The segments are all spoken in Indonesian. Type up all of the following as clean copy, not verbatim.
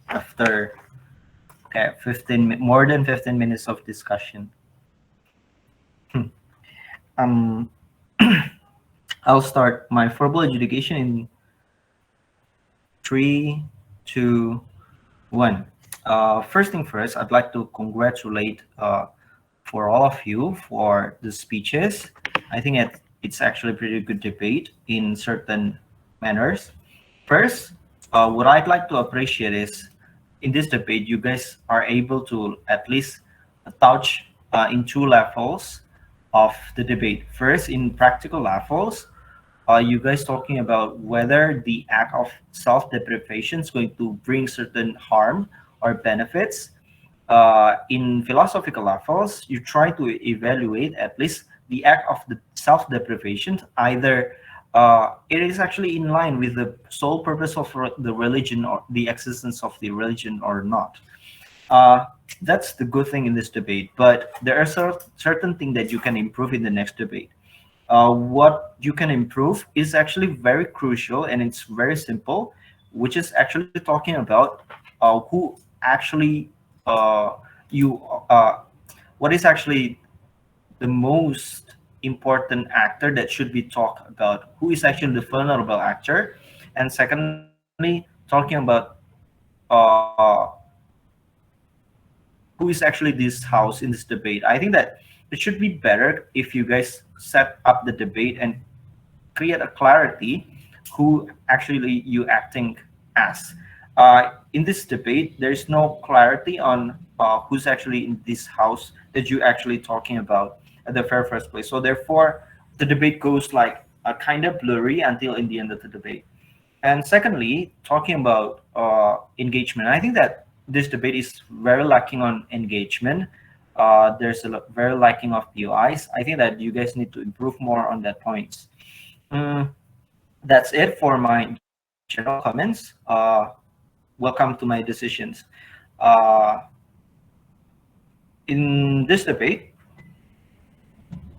after okay, more than 15 minutes of discussion. um, I'll start my verbal adjudication in three, two, one. First thing first, I'd like to congratulate for all of you for the speeches. I think it's actually a pretty good debate in certain manners. First, what I'd like to appreciate is in this debate, you guys are able to at least touch in two levels of the debate. First, in practical levels, are you guys talking about whether the act of self-deprivation is going to bring certain harm or benefits? In philosophical levels, you try to evaluate at least the act of the self-deprivation, either it is actually in line with the sole purpose of the religion or the existence of the religion or not. Uh, that's the good thing in this debate, but there are certain things that you can improve in the next debate. What you can improve is actually very crucial and it's very simple, which is actually talking about who actually uh, you what is actually the most important actor that should be talked about, who is actually the vulnerable actor, and secondly talking about uh, who is actually this house in this debate. I think that it should be better if you guys set up the debate and create a clarity who actually you acting as. In this debate, there's no clarity on who's actually in this house that you actually talking about at the very first place. So therefore, the debate goes like a kind of blurry until in the end of the debate. And secondly, talking about engagement, I think that this debate is very lacking on engagement. There's a very lacking of POIs. I think that you guys need to improve more on that points. Mm, that's it for my general comments. Welcome to my decisions. Uh, in this debate,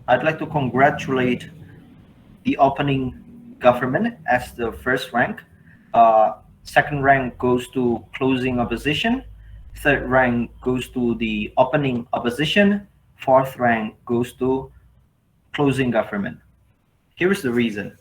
I'd like to congratulate the opening government as the first rank. Second rank goes to closing opposition. Third rank goes to the opening opposition. Fourth rank goes to closing government. Here's the reason.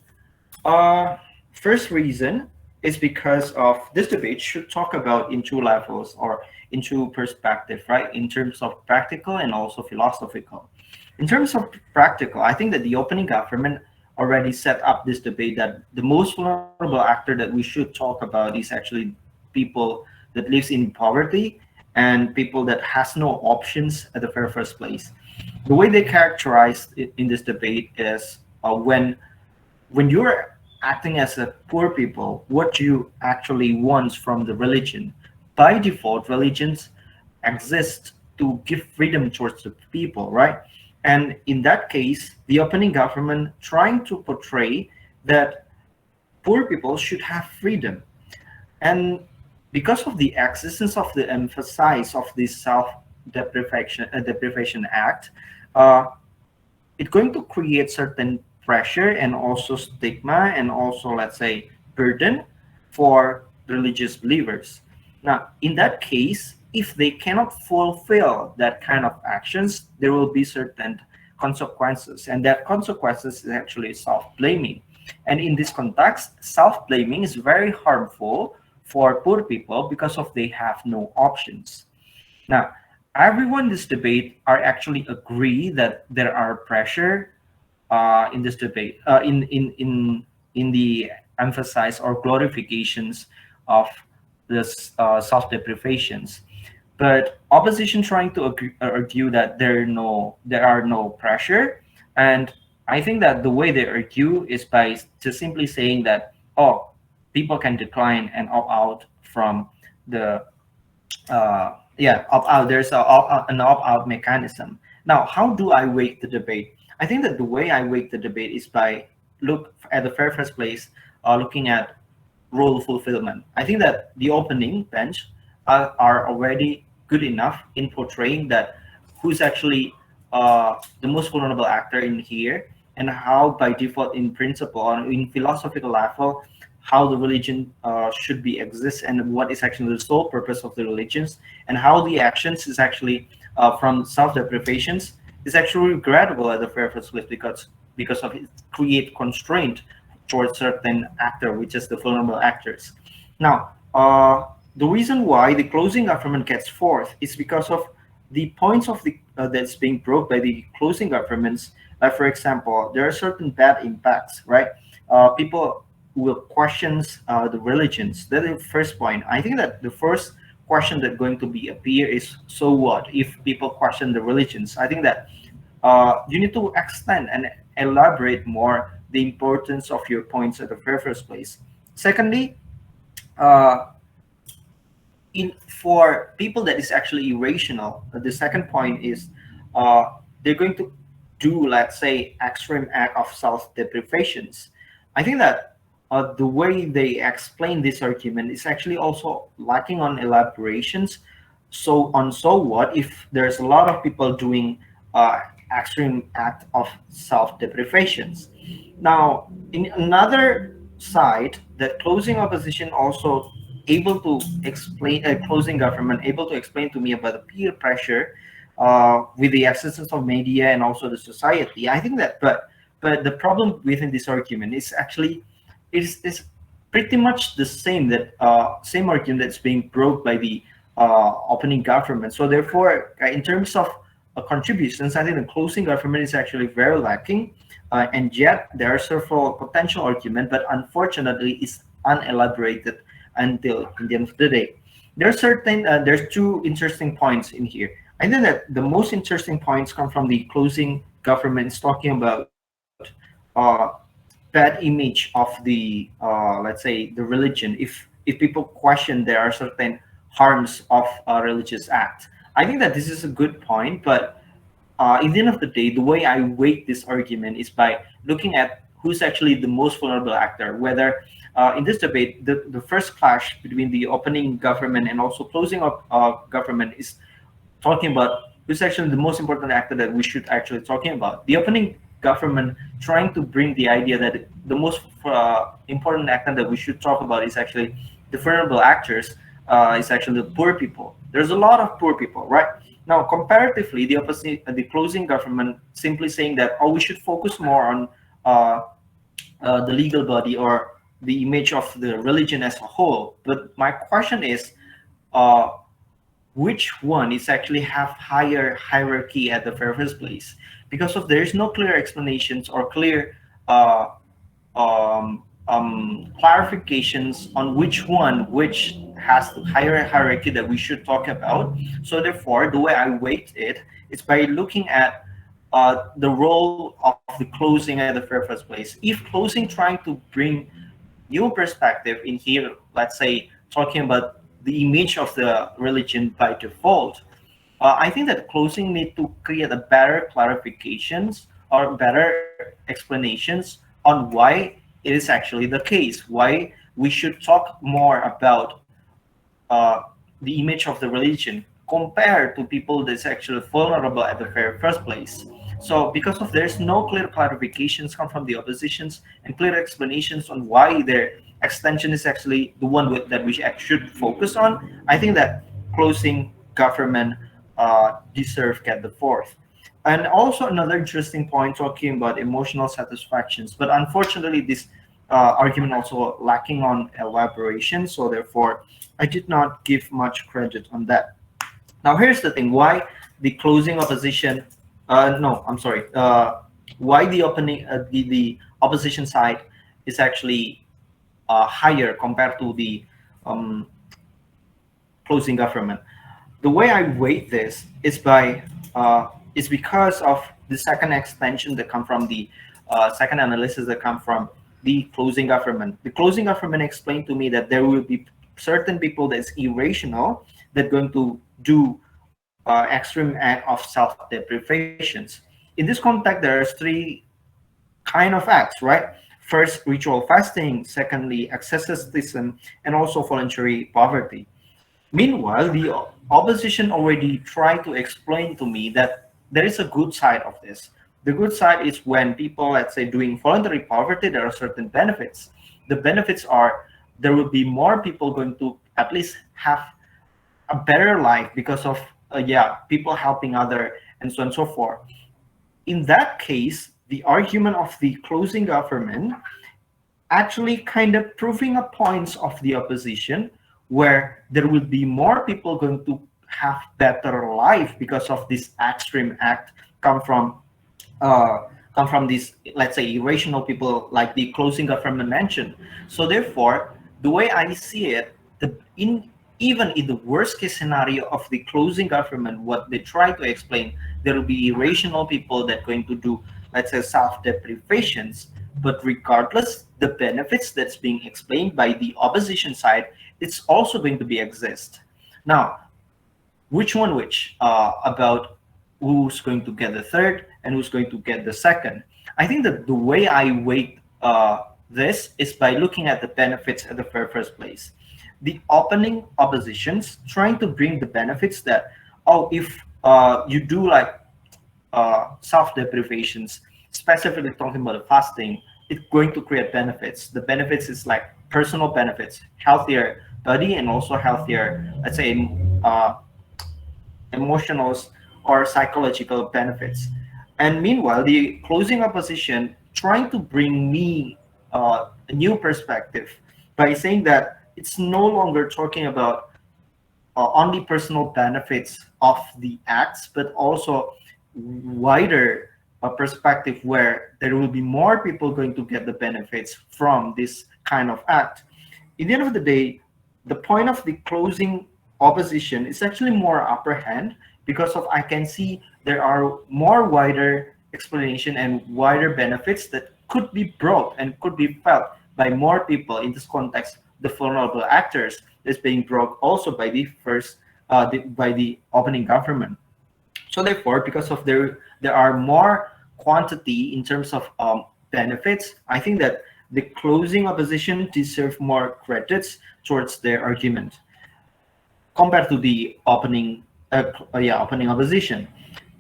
Uh, First reason is because of this debate should talk about in two levels or in two perspective, right? In terms of practical and also philosophical. In terms of practical, I think that the opening government already set up this debate that the most vulnerable actor that we should talk about is actually people that lives in poverty and people that has no options at the very first place. The way they characterized it in this debate is when you're acting as a poor people, what you actually want from the religion. By default, religions exist to give freedom towards the people, right? And in that case, the opening government trying to portray that poor people should have freedom. And because of the existence of the emphasis of this deprivation act, uh, it's going to create certain pressure and also stigma and also let's say burden for religious believers. Now in that case, if they cannot fulfill that kind of actions, there will be certain consequences, and that consequences is actually self-blaming. And in this context, self-blaming is very harmful for poor people because of they have no options. Now, everyone in this debate are actually agree that there are pressure in this debate, in the emphasize or glorifications of this self-deprivations. But opposition trying to argue that there are no pressure, and I think that the way they argue is by just simply saying that people can decline and opt out from the yeah, opt out. There's an opt out mechanism. Now, how do I weight the debate? I think that the way I weight the debate is by look at the very first place, looking at role fulfillment. I think that the opening bench are already good enough in portraying that who's actually the most vulnerable actor in here, and how by default in principle or in philosophical level how the religion should be exist and what is actually the sole purpose of the religions, and how the actions is actually from self-deprivations is actually regrettable at the very first place, because of it create constraint towards certain actor, which is the vulnerable actors. Now, the reason why the closing government gets forth is because of the points of the that's being brought by the closing governments. Like for example, there are certain bad impacts, right? People will questions the religions. That is the first point. I think that the first question that going to be appear is, so what if people question the religions? I think that you need to extend and elaborate more the importance of your points at the very first place. Secondly, uh, in for people that is actually irrational, the second point is they're going to do, let's say, extreme act of self-deprivations. I think that the way they explain this argument is actually also lacking on elaborations. So what if there's a lot of people doing extreme act of self-deprivations? Now, in another side, that closing opposition also able to explain, closing government able to explain to me about the peer pressure with the existence of media and also the society. I think that, but the problem within this argument is actually is pretty much the same, that same argument that's being brought by the opening government. So therefore, in terms of contributions, I think the closing government is actually very lacking, and yet there are several potential arguments, but unfortunately, it's unelaborated until in the end of the day. There's two interesting points in here. I think that the most interesting points come from the closing governments talking about bad image of the let's say the religion. If people question there are certain harms of a religious act. I think that this is a good point, but in the end of the day, the way I weight this argument is by looking at who's actually the most vulnerable actor. Whether in this debate, the first clash between the opening government and also closing of government is talking about who's actually the most important actor that we should actually talking about. The opening government trying to bring the idea that the most important actor that we should talk about is actually the vulnerable actors, is actually the poor people. There's a lot of poor people, right? Now, comparatively, the opposite, the closing government simply saying that, oh, we should focus more on uh, the legal body or the image of the religion as a whole. But my question is, uh, which one is actually have higher hierarchy at the very first place? Because of there is no clear explanations or clear uh, clarifications on which one which has the higher hierarchy that we should talk about. So therefore, the way I weight it is by looking at the role of the closing at the very first place. If closing trying to bring new perspective in here, let's say talking about the image of the religion by default, I think that closing need to create a better clarifications or better explanations on why it is actually the case, why we should talk more about uh, the image of the religion compared to people that's actually vulnerable at the very first place. So because of there's no clear clarifications come from the oppositions and clear explanations on why their extension is actually the one that we should focus on, I think that closing government deserve get the fourth. And also another interesting point talking about emotional satisfactions, but unfortunately this argument also lacking on elaboration, so therefore I did not give much credit on that. Now here's the thing: why the closing opposition? No, I'm sorry. Why the opening the opposition side is actually higher compared to the um, closing government? The way I weight this is by is because of the second extension that come from the second analysis that come from the closing government. The closing government explained to me that there will be certain people that's irrational that going to do extreme act of self-deprivations. In this context, there are three kind of acts, right? First, ritual fasting. Secondly, asceticism, and also voluntary poverty. Meanwhile, the opposition already tried to explain to me that there is a good side of this. The good side is when people, let's say, doing voluntary poverty, there are certain benefits. the benefits are there will be more people going to at least have a better life because of people helping other and so on and so forth. In that case, the argument of the closing government actually kind of proving a points of the opposition where there will be more people going to have better life because of this extreme act come from uh, come from these, let's say, irrational people like the closing government mentioned. So therefore, the way I see it, in even in the worst case scenario of the closing government, what they try to explain, there will be irrational people that going to do, let's say, self deprivations. But regardless, the benefits that's being explained by the opposition side, it's also going to be exist. Now, which one which about who's going to get the third and who's going to get the second. I think that the way I weight this is by looking at the benefits at the very first place. The opening oppositions trying to bring the benefits that, oh, if you do like self deprivations, specifically talking about the fasting, it's going to create benefits. The benefits is like personal benefits, healthier body, and also healthier, let's say, uh, emotional or psychological benefits. And meanwhile, the closing opposition trying to bring me a new perspective by saying that it's no longer talking about only personal benefits of the acts, but also wider perspective where there will be more people going to get the benefits from this kind of act. In the end of the day, the point of the closing opposition is actually more upper hand because of I can see there are more wider explanation and wider benefits that could be brought and could be felt by more people in this context. The vulnerable actors is being brought also by the first by the opening government. So therefore, because of there are more quantity in terms of benefits, I think that the closing opposition deserve more credits towards their argument compared to the opening opposition.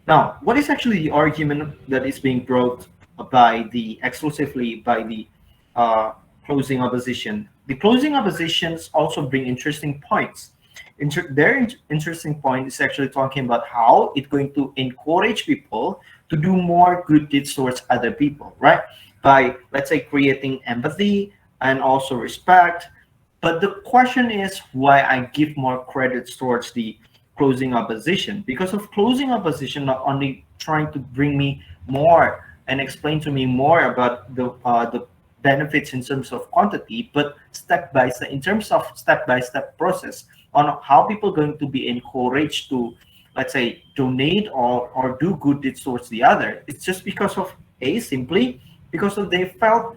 Now, what is actually the argument that is being brought by the exclusively by the uh, closing opposition? The closing oppositions also bring interesting points. Interesting point is actually talking about how it's going to encourage people to do more good deeds towards other people, right? By, let's say, creating empathy and also respect. But the question is why I give more credits towards the closing opposition. Because of closing opposition not only trying to bring me more and explain to me more about the benefits in terms of quantity, but step by step in terms of step by step process on how people going to be encouraged to, let's say, donate or do good deeds towards the other. It's just because of a simply because of they felt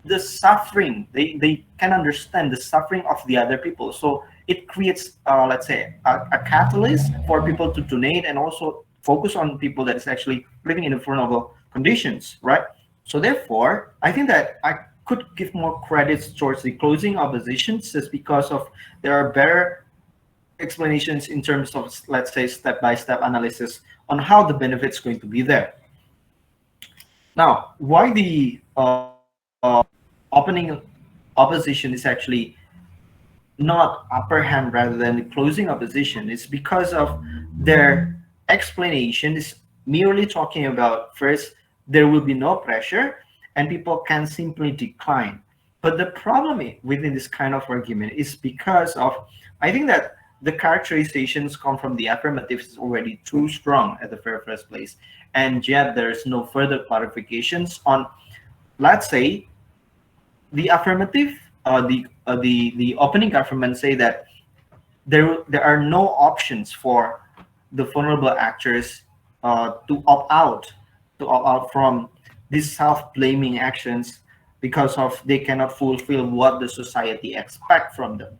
the suffering, they can understand the suffering of the other people, so it creates let's say a catalyst for people to donate and also focus on people that is actually living in vulnerable conditions, right? So therefore I think that I could give more credits towards the closing oppositions just because of there are better explanations in terms of, let's say, step-by-step analysis on how the benefits going to be there. Now, why the opening opposition is actually not upper hand rather than the closing opposition is because of their explanation is merely talking about first there will be no pressure and people can simply decline. But the problem within this kind of argument is because of I think that the characterizations come from the affirmative is already too strong at the very first place, and yet there's no further clarifications on, let's say, the affirmative, the opening government say that there are no options for the vulnerable actors to opt out from these self-blaming actions because of they cannot fulfill what the society expect from them,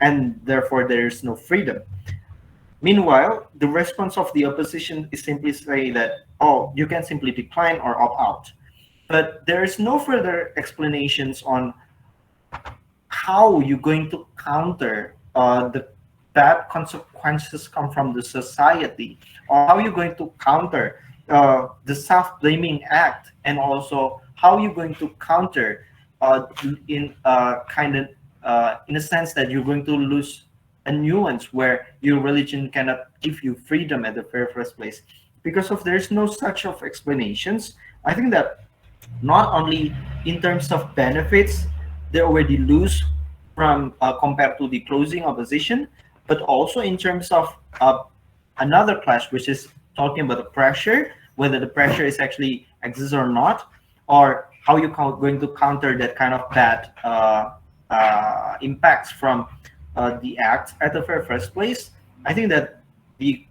and therefore there is no freedom. Meanwhile, the response of the opposition is simply say that, oh, you can simply decline or opt out. But there is no further explanations on how you're going to counter the bad consequences come from the society, or how you're going to counter the self-blaming act, and also how you're going to counter in kind of in a sense that you're going to lose a nuance where your religion cannot give you freedom at the very first place because of there's no such of explanations. I think that not only in terms of benefits they already lose from compared to the closing opposition, but also in terms of another clash, which is talking about the pressure, whether the pressure is actually exists or not, or how you going to counter that kind of bad impacts from the act at the very first place. I think that the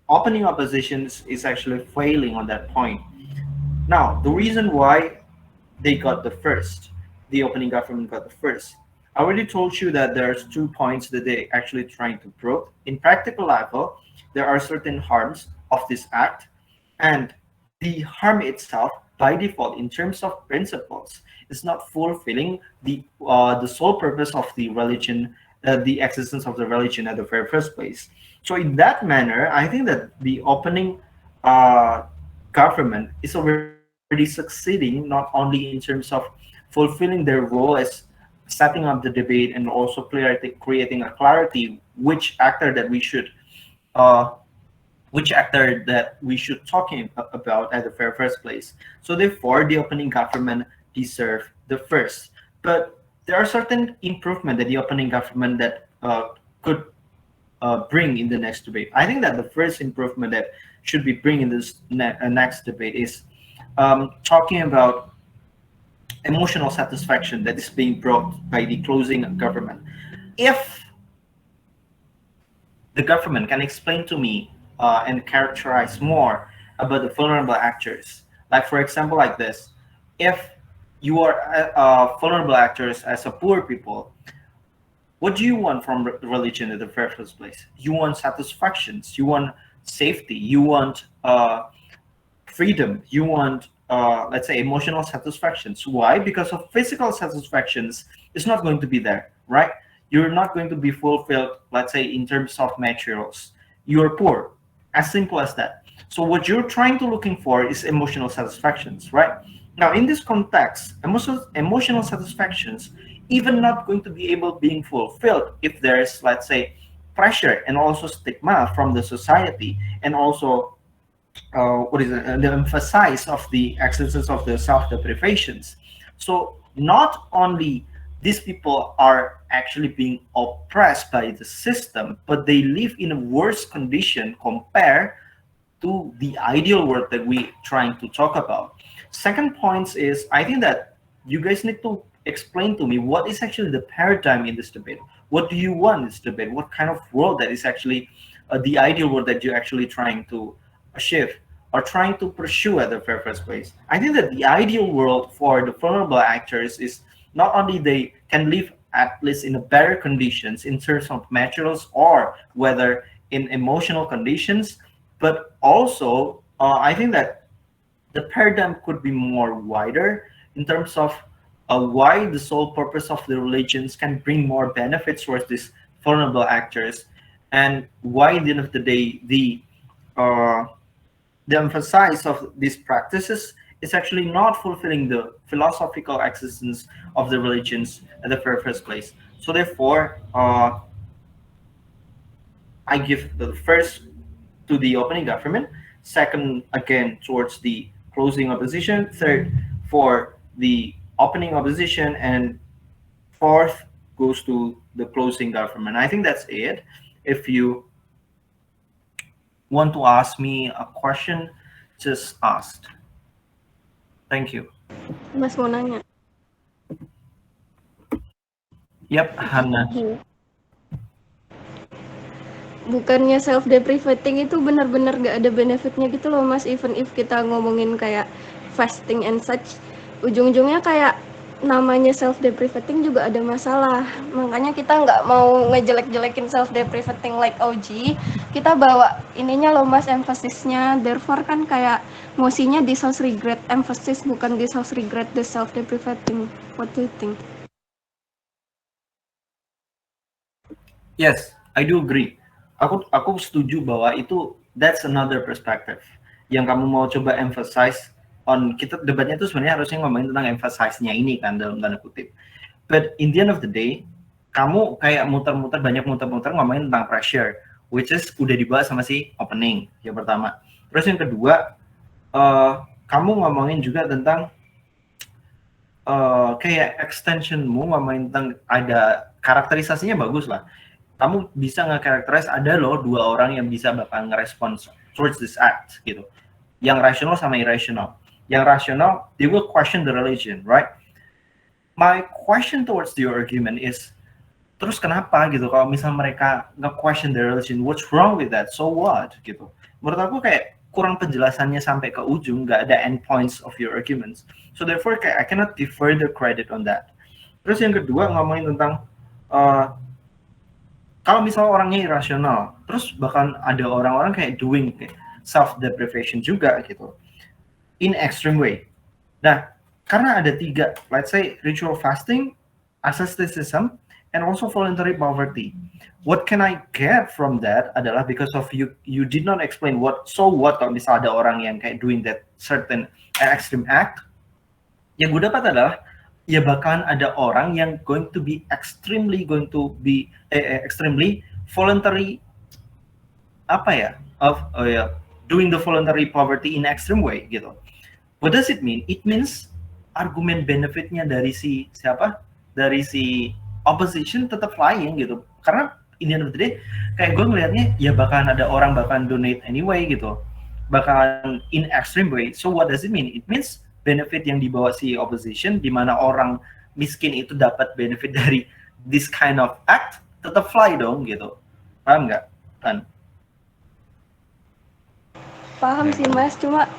opening oppositions is actually failing on that point. Now, the reason why they got the first, the opening government got the first. I already told you that there's 2 points that they actually trying to prove. In practical level, there are certain harms of this act, and the harm itself, by default, in terms of principles, is not fulfilling the sole purpose of the religion, the existence of the religion at the very first place. So in that manner, I think that the opening uh, government is already succeeding not only in terms of fulfilling their role as setting up the debate and also creating a clarity uh, which actor that we should talking about at the very first place. So therefore, the opening government deserve the first. But there are certain improvement that the opening government that could bring in the next debate. I think that the first improvement that should be bring in this next debate is talking about emotional satisfaction that is being brought by the closing government. If the government can explain to me and characterize more about the vulnerable actors, like for example, like this, if you are vulnerable actors as a poor people, what do you want from religion in the first place? You want satisfactions, you want safety, you want freedom, you want let's say emotional satisfactions. Why? Because of physical satisfactions is not going to be there, right? You're not going to be fulfilled, let's say, in terms of materials. You're poor, as simple as that. So what you're trying to looking for is emotional satisfactions, right? Now in this context, emotional satisfactions even not going to be able being fulfilled if there's, let's say, pressure and also stigma from the society, and also what is it, the emphasis of the existence of the self deprivations. So not only these people are actually being oppressed by the system, but they live in a worse condition compared to the ideal world that we trying to talk about. Second point is I think that you guys need to explain to me what is actually the paradigm in this debate. What do you want in this debate? What kind of world that is actually the ideal world that you're actually trying to achieve or trying to pursue at the very first place? I think that the ideal world for the vulnerable actors is not only they can live at least in a better conditions in terms of materials or whether in emotional conditions, but also I think that the paradigm could be more wider in terms of why the sole purpose of the religions can bring more benefits towards these vulnerable actors, and why at the end of the day uh, the emphasis of these practices is actually not fulfilling the philosophical existence of the religions at the very first place. So therefore, I give the first to the opening government, second again towards the closing opposition, third for the opening opposition, and fourth goes to the closing government. I think that's it. If you want to ask me a question, just ask. Thank you. Mas mau nanya. Yep, Hannah. Bukannya self deprivating itu benar-benar gak ada benefitnya gitu loh Mas, even if kita ngomongin kayak fasting and such, ujung-ujungnya kayak namanya self deprivating juga ada masalah. Makanya kita nggak mau ngejelek-jelekin self deprivating like OG, kita bawa ininya loh Mas, emphasisnya. Therefore kan kayak mosinya disource regret emphasis, bukan disource regret the self deprivating. What do you think? Yes, I do agree. Aku setuju bahwa itu that's another perspective. yang kamu mau coba emphasize on, kita debatnya itu sebenarnya harusnya ngomongin tentang emphasize-nya ini kan dalam tanda kutip. But in the end of the day, kamu kayak banyak muter-muter ngomongin tentang pressure, which is udah dibahas sama si opening yang pertama. Terus yang kedua, kamu ngomongin juga tentang kayak extensionmu ngomongin tentang ada karakterisasinya bagus lah. Kamu bisa nge-characterize ada loh 2 orang yang bisa bakal nge-respond towards this act gitu. Yang rational sama irrational. Yang rational, they will question the religion, right? My question towards your argument is, terus kenapa gitu kalau misal mereka nge-question the religion, what's wrong with that, so what gitu. Menurut aku kayak kurang penjelasannya sampai ke ujung, nggak ada end points of your arguments, so therefore kayak I cannot give further credit on that. Terus yang kedua ngomongin tentang kalau misal orangnya irasional, terus bahkan ada orang-orang kayak doing self deprivation juga gitu in extreme way. Nah, karena ada 3, let's say ritual fasting, asceticism, and also voluntary poverty. What can I get from that adalah because of you did not explain what kalau misalnya ada orang yang kayak doing that certain extreme act, yang gue dapat adalah ya bakalan ada orang yang going to be extremely voluntary doing the voluntary poverty in extreme way gitu. What does it mean? It means argumen benefitnya dari si opposition tetap flying gitu. Karena in the end of the day, kayak gue ngelihatnya ya bakalan ada orang bakalan donate anyway gitu. Bakalan in extreme way. So what does it mean? It means benefit yang dibawa si opposition, di mana orang miskin itu dapat benefit dari this kind of act, tetap fly dong gitu. Paham nggak, Tan? Paham sih Mas, cuma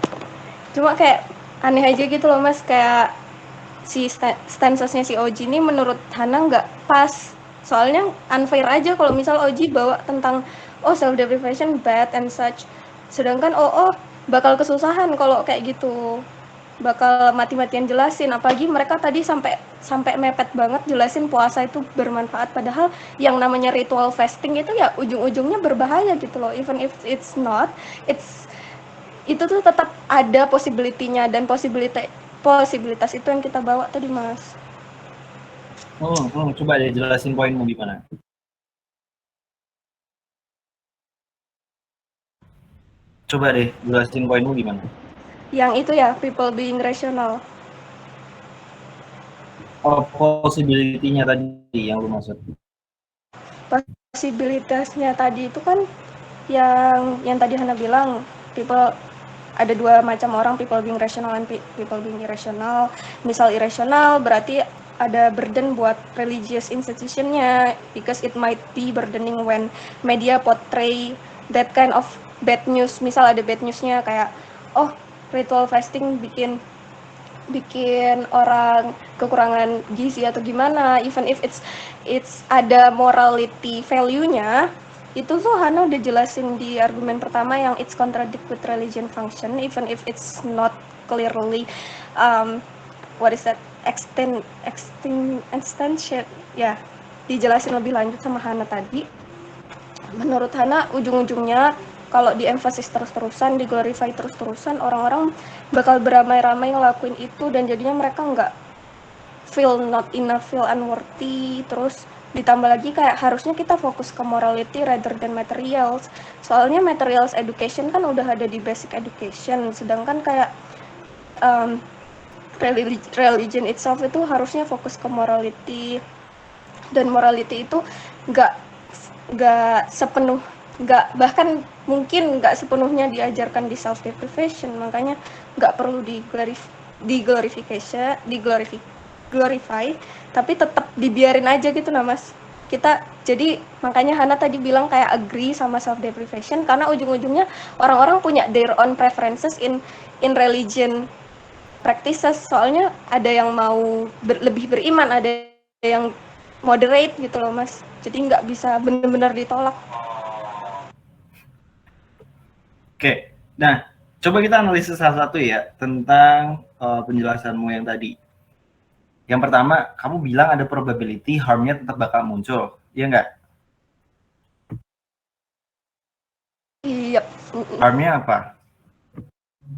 kayak aneh aja gitu loh Mas, kayak si stances-nya si Oji ini menurut Hana nggak pas. Soalnya unfair aja kalau misal Oji bawa tentang self deprivation bad and such, sedangkan bakal kesusahan kalau kayak gitu, bakal mati-matian jelasin. Apalagi mereka tadi sampai mepet banget jelasin puasa itu bermanfaat, padahal yang namanya ritual fasting itu ya ujung-ujungnya berbahaya gitu loh. Even if it's not, itu tuh tetap ada possibility-nya, dan posibilitas itu yang kita bawa tadi Mas. Coba deh jelasin poinmu gimana. Coba deh jelasin poinmu gimana. Yang itu ya, people being rational. Possibility-nya tadi yang lu maksud. Posibilitasnya tadi itu kan yang tadi Hana bilang, people ada 2 macam orang, people being rational and people being irrational. Misal irrational berarti ada burden buat religious institutionnya, because it might be burdening when media portray that kind of bad news. Misal ada bad newsnya kayak ritual fasting bikin orang kekurangan gizi atau gimana, even if it's ada morality value-nya. Itu tuh Hana udah jelasin di argumen pertama yang it's contradict with religion function, even if it's not clearly extension ya, dijelasin lebih lanjut sama Hana tadi. Menurut Hana ujung-ujungnya kalau di-emphasize terus-terusan, di-glorify terus-terusan, orang-orang bakal beramai-ramai ngelakuin itu, dan jadinya mereka nggak feel not enough, feel unworthy. Terus ditambah lagi kayak harusnya kita fokus ke morality rather than materials. Soalnya materials education kan udah ada di basic education, sedangkan kayak religion itself itu harusnya fokus ke morality, dan morality itu bahkan mungkin nggak sepenuhnya diajarkan di self deprivation. Makanya nggak perlu glorify, tapi tetap dibiarin aja gitu nah Mas. Jadi makanya Hana tadi bilang kayak agree sama self deprivation, karena ujung-ujungnya orang-orang punya their own preferences in religion practices. Soalnya ada yang mau lebih beriman, ada yang moderate gitu loh Mas. Jadi nggak bisa benar-benar ditolak. Oke, nah coba kita analisis salah satu ya tentang penjelasanmu yang tadi. Yang pertama, kamu bilang ada probability harm-nya tetap bakal muncul, iya nggak? Iya. Harm-nya apa?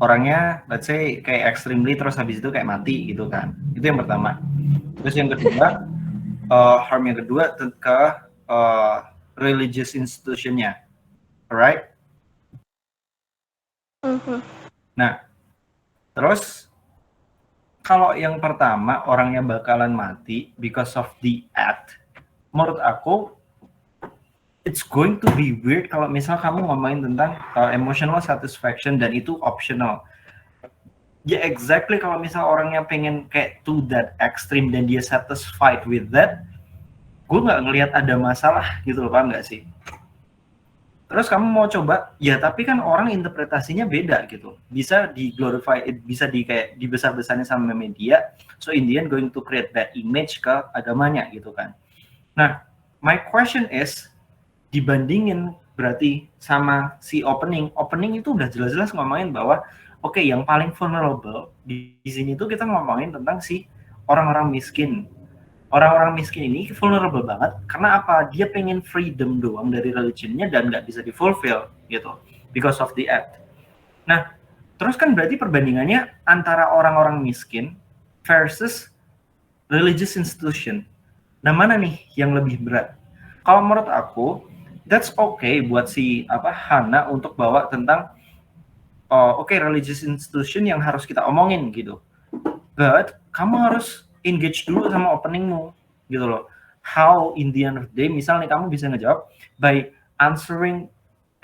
orangnya let's say kayak extremely terus habis itu kayak mati gitu kan. Itu yang pertama. Terus yang kedua, harm yang kedua ke religious institutionnya, alright? Nah, terus kalau yang pertama orangnya bakalan mati because of the act, menurut aku it's going to be weird kalau misal kamu ngomongin tentang emotional satisfaction dan itu optional. Ya exactly, kalau misal orangnya pengen kayak to that extreme dan dia satisfied with that, gue nggak ngelihat ada masalah gitu loh, paham nggak sih? Terus kamu mau coba, ya tapi kan orang interpretasinya beda gitu. Bisa di glorify, bisa di kayak dibesar-besarnya sama media, so in the end going to create bad image ke agamanya gitu kan. Nah, my question is, dibandingin berarti sama si opening itu udah jelas-jelas ngomongin bahwa oke, yang paling vulnerable di sini tuh kita ngomongin tentang si orang-orang miskin. Orang-orang miskin ini vulnerable banget karena apa? Dia pengen freedom doang dari religionnya dan nggak bisa di-fulfill gitu because of the act. Nah, terus kan berarti perbandingannya antara orang-orang miskin versus religious institution. Nah, mana nih yang lebih berat? Kalau menurut aku, that's okay buat si Hana untuk bawa tentang religious institution yang harus kita omongin gitu. But kamu harus engage dulu sama openingmu gitu loh. How in the end of the day, misalnya kamu bisa ngejawab by answering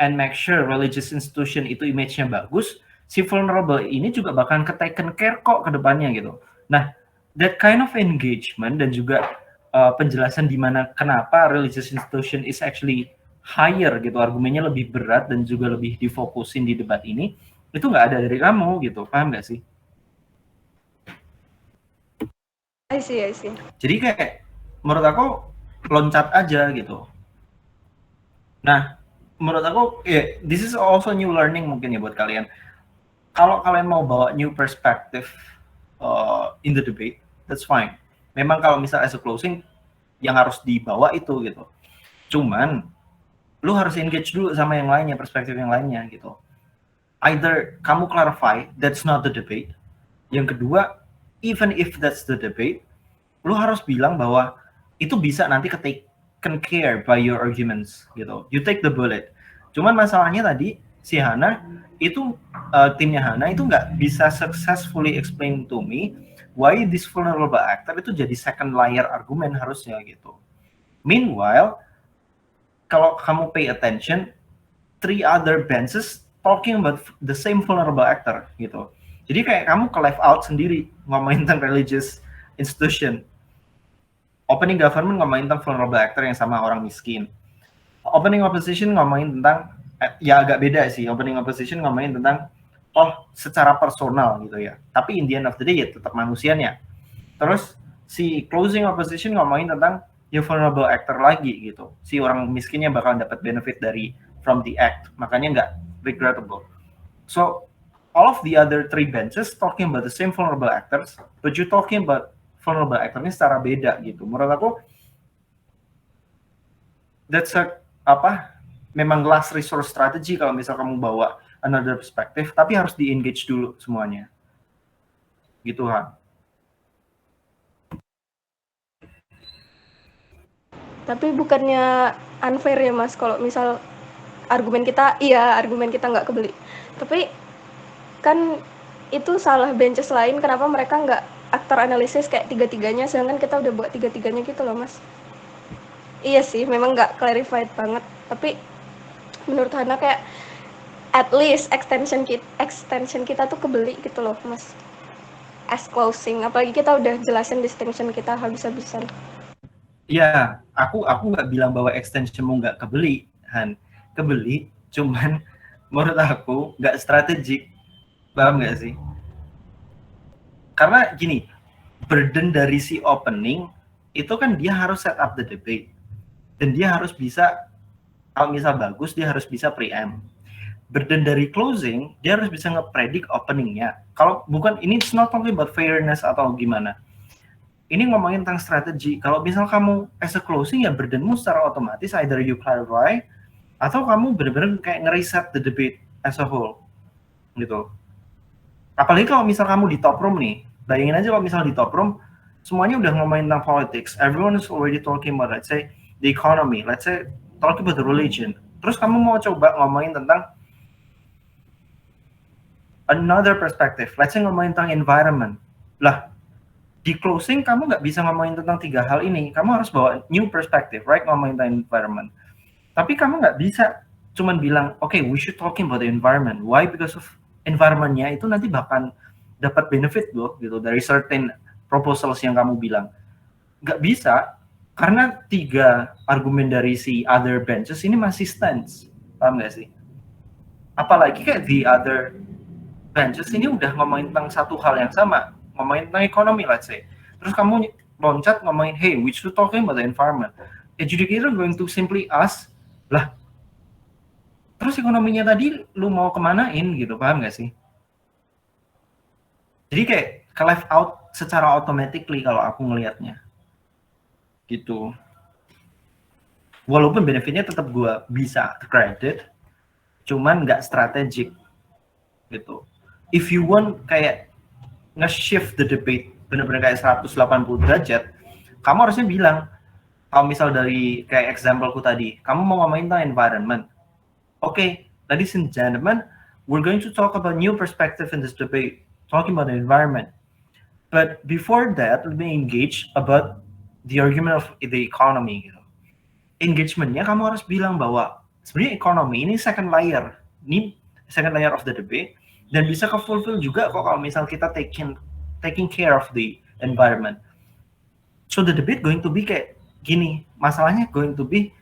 and make sure religious institution itu image-nya bagus, si vulnerable ini juga bakalan taken care kok ke depannya gitu. Nah, that kind of engagement dan juga penjelasan di mana kenapa religious institution is actually higher gitu, argumennya lebih berat dan juga lebih difokusin di debat ini, itu nggak ada dari kamu gitu, paham nggak sih? I see. Jadi kayak menurut aku loncat aja gitu. Nah, menurut aku this is also new learning mungkin ya buat kalian. Kalau kalian mau bawa new perspective in the debate, that's fine. Memang kalau misal as a closing yang harus dibawa itu gitu. Cuman lu harus engage dulu sama yang lainnya, perspektif yang lainnya gitu. Either kamu clarify that's not the debate. Yang kedua, even if that's the debate, lu harus bilang bahwa itu bisa nanti taken care by your arguments gitu. You take the bullet. Cuman masalahnya tadi si Hana itu timnya Hana itu nggak bisa successfully explain to me why this vulnerable actor itu jadi second layer argumen harusnya gitu. Meanwhile, kalau kamu pay attention, 3 other benches talking about the same vulnerable actor gitu. Jadi kayak kamu ke left out sendiri ngomongin tentang religious institution. Opening government ngomongin tentang vulnerable actor yang sama orang miskin. Opening opposition ngomongin tentang ya agak beda sih. Opening opposition ngomongin tentang secara personal gitu ya. Tapi in the end of the day ya tetap manusianya. Terus si closing opposition ngomongin tentang ya vulnerable actor lagi gitu. Si orang miskinnya bakal dapat benefit dari from the act. Makanya nggak regrettable. So all of the other 3 benches talking about the same vulnerable actors, but you talking about vulnerable actor ini secara beda gitu. Menurut aku that's memang last resource strategy kalau misal kamu bawa another perspective, tapi harus di engage dulu semuanya gitu Han. Tapi bukannya unfair ya Mas kalau misal argumen kita nggak kebeli, tapi kan itu salah benches lain, kenapa mereka nggak aktor analisis kayak tiga-tiganya, sedangkan kita udah buat tiga-tiganya gitu loh Mas. Iya sih, memang nggak clarified banget, tapi menurut Hana kayak at least extension kita tuh kebeli gitu loh Mas, as closing, apalagi kita udah jelasin distinction kita habis-habisan. Iya, aku nggak bilang bahwa extensionmu nggak kebeli, Han. Kebeli, cuman menurut aku nggak strategik. Paham nggak sih? Karena gini, burden dari si opening itu kan dia harus set up the debate. Dan dia harus bisa, kalau misal bagus, dia harus bisa preempt. Burden dari closing, dia harus bisa ngepredik openingnya. Kalau bukan, ini it's not talking about fairness atau gimana. Ini ngomongin tentang strategi. Kalau misal kamu as a closing ya burdenmu secara otomatis either you clarify atau kamu benar-benar kayak ngereset the debate as a whole gitu. Apalagi kalau misal kamu di top room nih, bayangin aja kalau misal di top room, semuanya udah ngomongin tentang politics, everyone is already talking about, let's say, the economy, let's say, talking about the religion. Terus kamu mau coba ngomongin tentang another perspective, let's say ngomongin tentang environment. Lah, di closing kamu nggak bisa ngomongin tentang 3 hal ini, kamu harus bawa new perspective, right, ngomongin tentang environment. Tapi kamu nggak bisa cuman bilang, okay, we should talking about the environment. Why? Because of environment-nya itu nanti bahkan dapat benefit loh, gitu, dari certain proposals yang kamu bilang. Nggak bisa, karena 3 argumen dari si other benches ini masih stands. Paham nggak sih? Apalagi kayak the other benches ini udah ngomongin tentang satu hal yang sama, ngomongin tentang ekonomi, let's say. Terus kamu loncat ngomongin, hey, we should talking about the environment. Adjudicator going to simply ask, lah, terus ekonominya tadi lu mau kemanain gitu, paham nggak sih? Jadi kayak ke left out secara automatically kalau aku ngelihatnya gitu. Walaupun benefitnya tetap gue bisa credit, cuman nggak strategic gitu. If you want kayak nge-shift the debate bener-bener kayak 180 derajat, kamu harusnya bilang, kalau misal dari kayak exampleku tadi, kamu mau ngomongin tentang environment. Okay, ladies and gentlemen, we're going to talk about new perspective in this debate, talking about the environment. But before that, let me engage about the argument of the economy. Gitu. Engagementnya kamu harus bilang bahwa sebenarnya ekonomi ini second layer of the debate, dan bisa ke-fulfill juga kok kalau misal kita taking care of the environment. So the debate going to be kayak gini, masalahnya going to be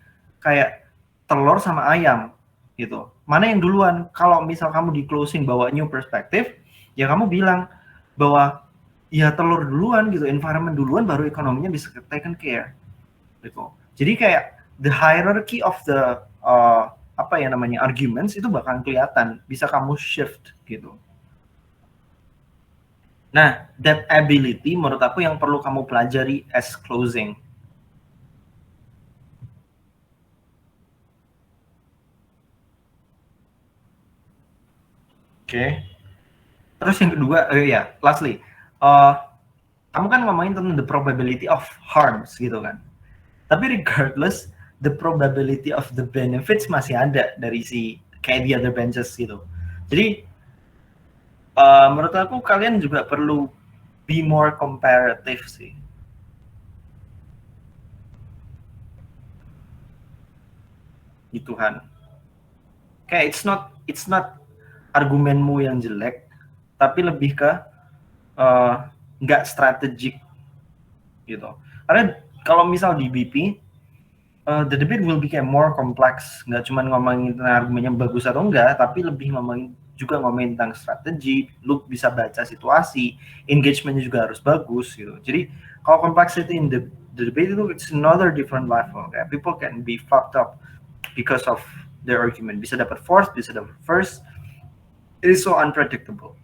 kayak telur sama ayam gitu. Mana yang duluan? Kalau misal kamu di closing bawa new perspective, ya kamu bilang bahwa ya telur duluan gitu, environment duluan baru ekonominya bisa taken care gitu. Jadi kayak the hierarchy of the arguments itu bakal kelihatan, bisa kamu shift gitu. Nah, that ability menurut aku yang perlu kamu pelajari as closing. Oke. Terus yang kedua, lastly, kamu kan ngomongin tentang the probability of harms gitu kan. Tapi regardless, the probability of the benefits masih ada dari si kayak the other benches gitu. Jadi menurut aku kalian juga perlu be more comparative sih. Gitu kan. Kayak it's not argumenmu yang jelek, tapi lebih ke nggak strategik gitu. Karena kalau misal di BP, the debate will become more complex. Nggak cuma ngomongin tentang argumennya bagus atau enggak, tapi lebih ngomongin tentang strategi. Lu bisa baca situasi, engagementnya juga harus bagus gitu. Jadi kalau complexity in the debate itu it's another different level. Kayak people can be fucked up because of their argument. Bisa dapat fourth, bisa dapat first. It is so unpredictable.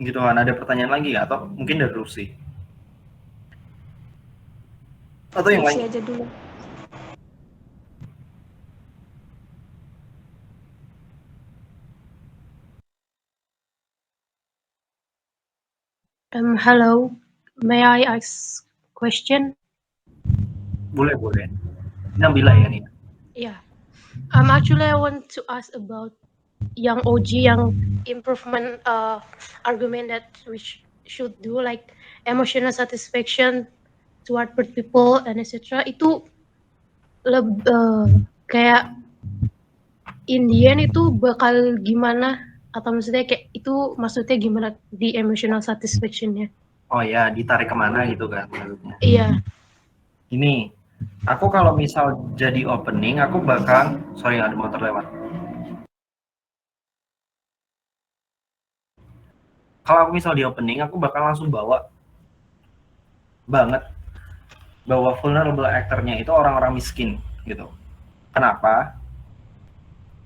Gitu kan, ada pertanyaan lagi gak? Atau mungkin dari Lucy? Atau yang lain? Aja dulu. Hello, may I ask question? Boleh. Nabila ya nih. Yeah. Actually I want to ask about yang OG yang improvement argument that we should do like emotional satisfaction toward people and etc. Itu kayak in the end itu bakal gimana, atau maksudnya kayak itu maksudnya gimana di emotional satisfaction-nya? Oh ya, ditarik kemana gitu kan maksudnya? Iya. Ini, aku kalau misal jadi opening, aku bakal, sorry ada motor lewat. Kalau aku misal di opening, aku bakal langsung bawa banget bahwa vulnerable actor-nya itu orang-orang miskin gitu. Kenapa?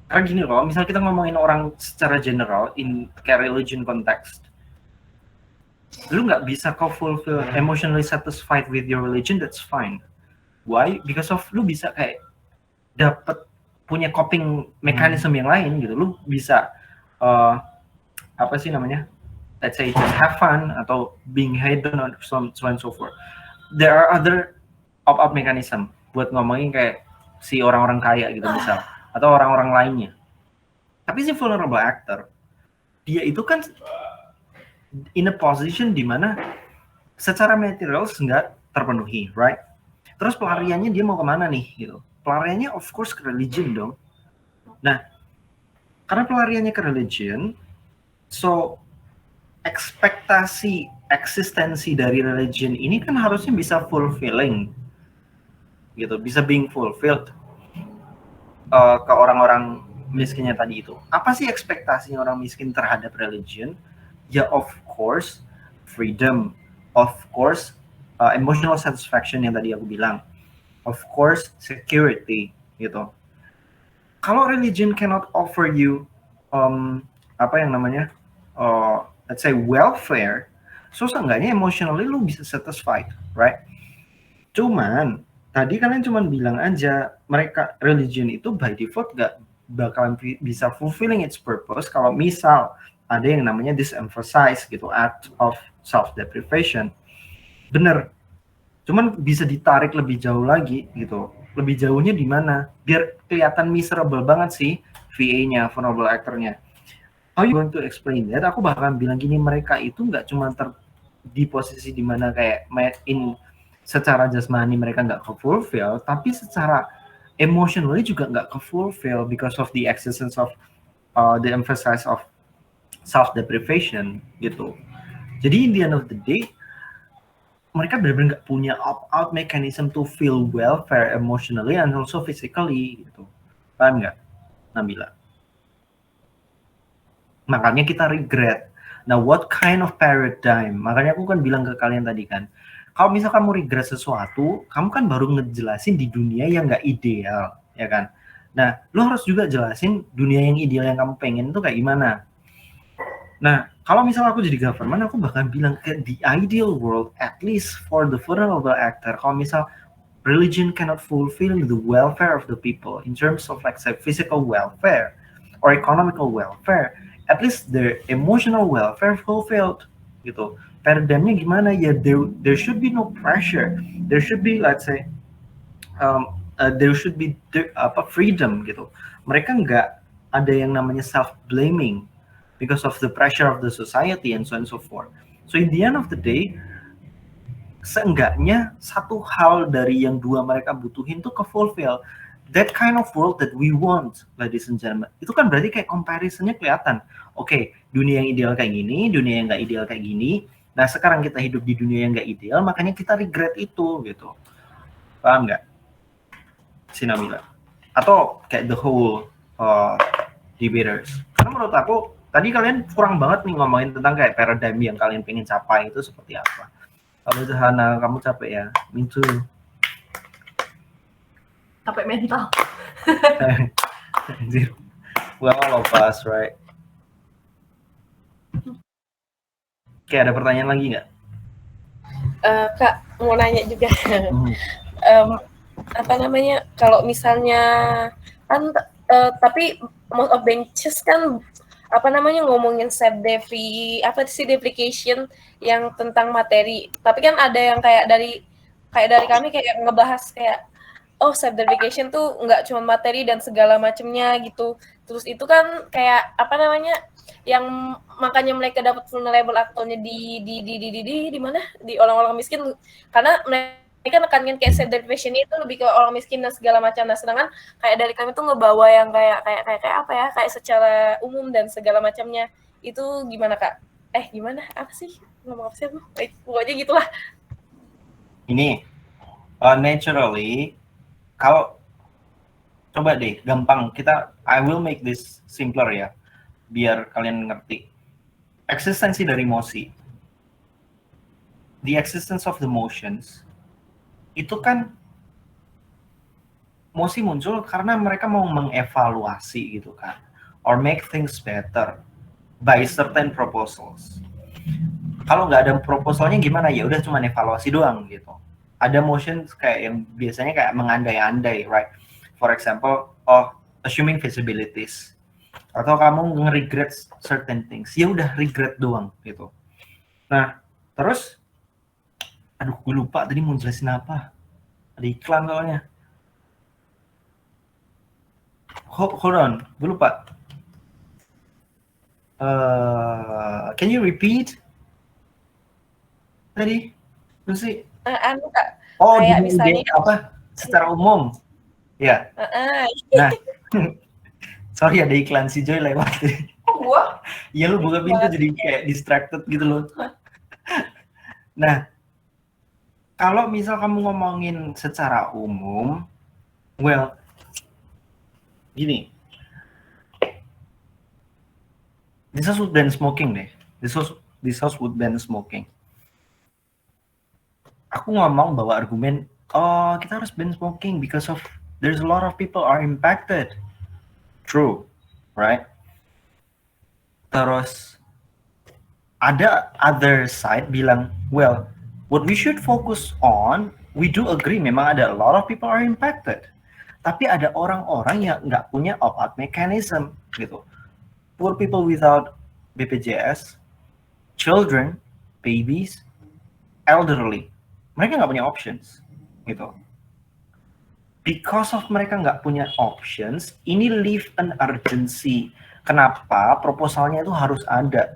Karena gini loh, misal kita ngomongin orang secara general in kayak religion context, lu nggak bisa kau fulfill emotionally satisfied with your religion, that's fine. Why? Because of lu bisa kayak dapat punya coping mechanism yang lain gitu. Lu bisa apa sih namanya, let's say just have fun atau being hedon or so on and so forth. There are other opt-out mechanism buat ngomongin kayak si orang-orang kaya gitu misal, atau orang-orang lainnya. Tapi si vulnerable actor, dia itu kan in a position di mana secara material nggak terpenuhi, right? Terus pelariannya dia mau kemana nih gitu? Pelariannya of course ke religion dong. Nah, karena pelariannya ke religion, so ekspektasi eksistensi dari religion ini kan harusnya bisa fulfilling gitu, bisa being fulfilled ke orang-orang miskinnya tadi itu. Apa sih ekspektasinya orang miskin terhadap religion? Ya of course freedom, of course emotional satisfaction yang tadi aku bilang, of course security gitu. Kalau religion cannot offer you apa yang namanya let's say welfare, so seenggaknya emotionally lu bisa satisfied, right? Cuman tadi kalian cuma bilang aja mereka religion itu by default gak bakalan bisa fulfilling its purpose kalau misal ada yang namanya disemphasize gitu, act of self-deprivation. Bener, cuman bisa ditarik lebih jauh lagi gitu. Lebih jauhnya di mana? Biar kelihatan miserable banget sih VA-nya, vulnerable actor-nya. How you going to explain that? Aku bakalan bilang gini, mereka itu nggak cuma di posisi di mana kayak secara jasmani mereka nggak ke-fulfill, tapi secara emotionally juga nggak ke-fulfill because of the existence of the emphasis of self-deprivation gitu. Jadi in the end of the day, mereka benar-benar nggak punya opt-out mechanism to feel welfare emotionally and also physically gitu. Paham nggak, Nabila? Makanya kita regret. Nah, what kind of paradigm? Makanya aku kan bilang ke kalian tadi kan, kalau misalkan kamu regret sesuatu, kamu kan baru ngejelasin di dunia yang nggak ideal, ya kan? Nah, lo harus juga jelasin dunia yang ideal yang kamu pengen itu kayak gimana. Nah, kalau misalnya aku jadi government, aku bakal bilang ke the ideal world, at least for the vulnerable actor, kalau misal religion cannot fulfill the welfare of the people in terms of like say physical welfare or economical welfare, at least their emotional welfare fulfilled gitu. Paradigmnya gimana ya? There should be no pressure. There should be let's say there should be freedom gitu. Mereka nggak ada yang namanya self blaming because of the pressure of the society and so on and so forth. So in the end of the day, seenggaknya satu hal dari yang dua mereka butuhin tuh ke fulfill. That kind of world that we want, ladies and gentlemen. Itu kan berarti kayak comparisonnya kelihatan. Oke, dunia yang ideal kayak gini, dunia yang nggak ideal kayak gini. Nah, sekarang kita hidup di dunia yang nggak ideal, makanya kita regret itu, gitu. Paham nggak, si Nabila? Atau kayak the whole debaters. Karena menurut aku, tadi kalian kurang banget nih ngomongin tentang kayak paradigm yang kalian pengen capai itu seperti apa. Kalau Zahana, kamu capek ya? Me too. Capek mental. Well, all of us, right? Oke, ada pertanyaan lagi nggak? Kak, mau nanya juga. Apa namanya, kalau misalnya kan tapi most of benches kan apa namanya ngomongin depreciation yang tentang materi. Tapi kan ada yang kayak dari kami kayak ngebahas kayak self depreciation tuh nggak cuma materi dan segala macamnya gitu. Terus itu kan kayak apa namanya yang makanya mereka dapat vulnerable actor-nya di mana, di orang-orang miskin, karena mereka nekankan kayak self depreciation itu lebih ke orang miskin dan segala macam. Nah, sedangkan kayak dari kami tuh ngebawa yang kayak apa ya, kayak secara umum dan segala macamnya. Itu gimana, Kak? Gimana? Apa sih? Ngomong apa sih aku? Pokoknya gitulah. Ini naturally, kalau coba deh gampang I will make this simpler ya, biar kalian ngerti. Eksistensi dari emosi, the existence of the emotions, itu kan emosi muncul karena mereka mau mengevaluasi gitu kan, or make things better by certain proposals. Kalau nggak ada proposalnya gimana, ya udah cuma evaluasi doang gitu. Ada motion kayak yang biasanya kayak mengandai-andai, right? For example, assuming feasibilities. atau kamu nge-regret certain things, ya udah regret doang gitu. Nah, terus aduh gue lupa tadi mau jelasin apa. Ada iklan soalnya. Hold on, gue lupa. Can you repeat? Tadi, lu sih? Anu Kak, Oh, kayak di misalnya apa? Secara umum. Ya. Nah, sorry ada iklan si Joy lewat. Oh, gua? Iya lu buka pintu jadi kayak distracted gitu loh. Nah, kalau misal kamu ngomongin secara umum, well, gini. This house would ban smoking deh. This house would ban smoking. Aku ngomong bawa argumen, oh kita harus ban smoking because of there's a lot of people are impacted. True, right? Terus ada other side bilang, well, what we should focus on, we do agree memang ada a lot of people are impacted. Tapi ada orang-orang yang nggak punya opt-out mechanism gitu. Poor people without BPJS, children, babies, elderly, mereka nggak punya options, gitu. Because of mereka nggak punya options, ini leave an urgency. Kenapa proposalnya itu harus ada?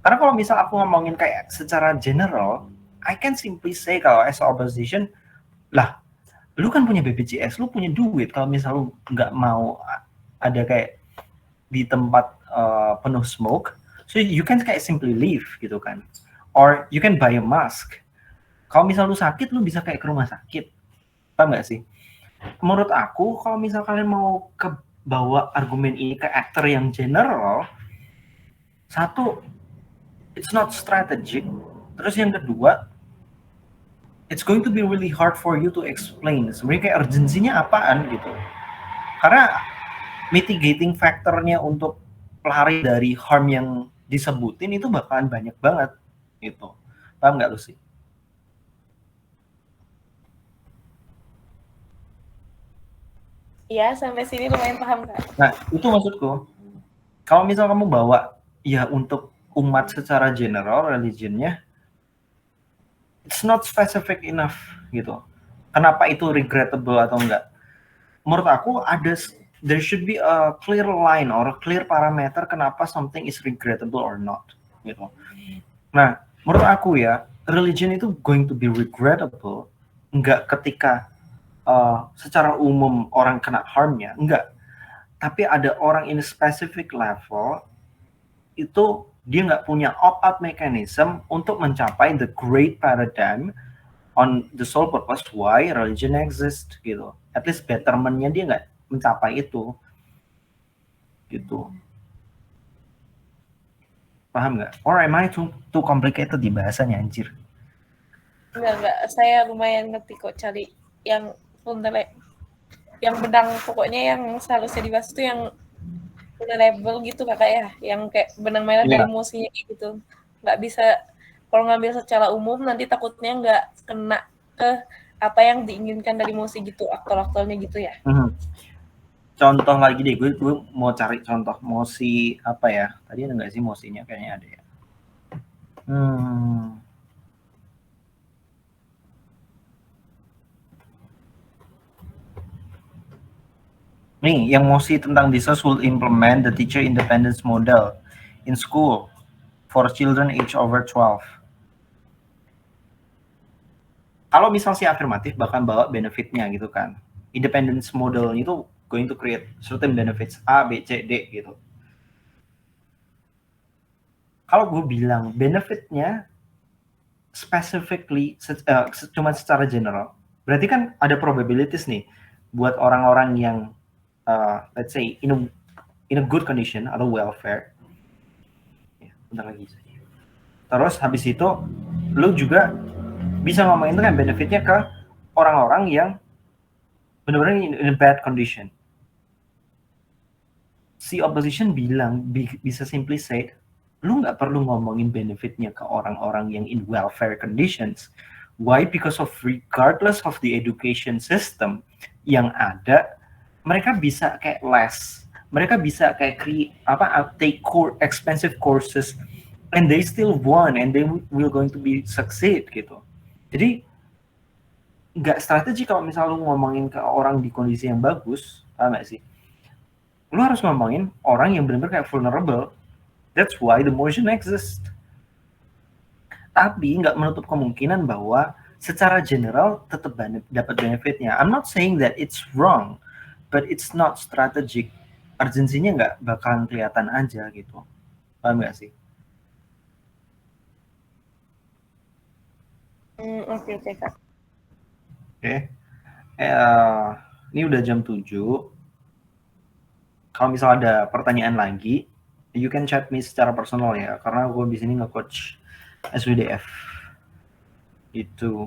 Karena kalau misal aku ngomongin kayak secara general, I can simply say kalau as opposition, lah, lu kan punya BPJS, lu punya duit. Kalau misal lu nggak mau ada kayak di tempat penuh smoke, so you can kayak simply leave gitu kan, or you can buy a mask. Kalau misal lu sakit, lu bisa kayak ke rumah sakit, paham nggak sih? Menurut aku, kalau misal kalian mau ke bawa argumen ini ke actor yang general, satu, it's not strategic. Terus yang kedua, it's going to be really hard for you to explain. Sebenarnya kayak urgensinya apaan gitu. Karena mitigating factornya untuk lari dari harm yang disebutin itu bakalan banyak banget gitu. Paham nggak lu sih? Iya, sampai sini lumayan paham Kak. Nah, itu maksudku. Kalau misal kamu bawa ya untuk umat secara general religionnya, it's not specific enough gitu. Kenapa itu regrettable atau enggak? Menurut aku there should be a clear line or a clear parameter kenapa something is regrettable or not gitu. Nah, menurut aku ya, religion itu going to be regrettable enggak ketika secara umum orang kena harmnya, enggak. Tapi ada orang in a specific level itu dia nggak punya opt-out mechanism untuk mencapai the great paradigm on the sole purpose why religion exists gitu. At least betterment-nya dia nggak mencapai itu gitu. Paham nggak? Or am I too complicated di bahasanya anjir? Enggak, saya lumayan ngerti kok cari yang yang benang, pokoknya yang seharusnya dibahas itu yang label gitu Kakak ya, yang kayak benang merah dari musinya gitu. Nggak bisa, kalau ngambil secara umum nanti takutnya nggak kena ke apa yang diinginkan dari musik gitu, aktor-aktornya gitu ya. Contoh lagi deh, gue mau cari contoh mosi apa ya? Tadi ada nggak sih mosinya? Kayaknya ada ya. Nih, yang mosi tentang this will implement the teacher independence model in school for children age over 12. Kalau misal si afirmatif bahkan bawa benefitnya gitu kan. Independence model itu going to create certain benefits A, B, C, D gitu. Kalau gue bilang benefitnya specifically cuma secara general, berarti kan ada probabilities nih buat orang-orang yang let's say in a good condition atau welfare. Ya, bentar lagi. Terus habis itu lu juga bisa ngomongin itu kan benefitnya ke orang-orang yang benar-benar in a bad condition. Si opposition bilang bisa simply say, lu nggak perlu ngomongin benefitnya ke orang-orang yang in welfare conditions. Why? Because of regardless of the education system yang ada, mereka bisa kayak less mereka bisa kayak take expensive courses and they still won and they will going to be succeed gitu. Jadi nggak strategi kalau misalnya lu ngomongin ke orang di kondisi yang bagus, paham nggak sih? Lu harus ngomongin orang yang benar-benar kayak vulnerable. That's why the motion exists. Tapi nggak menutup kemungkinan bahwa secara general tetap dapat benefitnya. I'm not saying that it's wrong, but it's not strategic. Urgensinya nggak bakalan kelihatan aja gitu. Paham nggak sih? Oke, Kak. Oke. Ini udah jam 7. Kalau misal ada pertanyaan lagi, you can chat me secara personal ya, karena gue di sini nge-coach SWDF. Itu.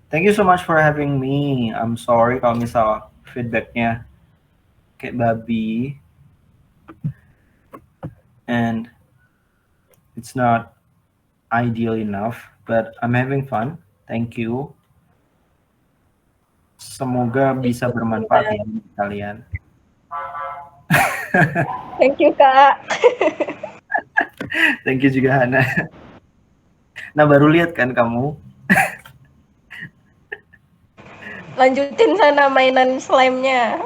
Thank you so much for having me. I'm sorry kalau misal feedbacknya kayak babi. And it's not ideal enough, but I'm having fun. Thank you. Semoga bisa bermanfaat ya bagi kalian. Thank you, Kak. Thank you juga Hana. Nah, baru lihat kan kamu? Lanjutin sana mainan slime-nya.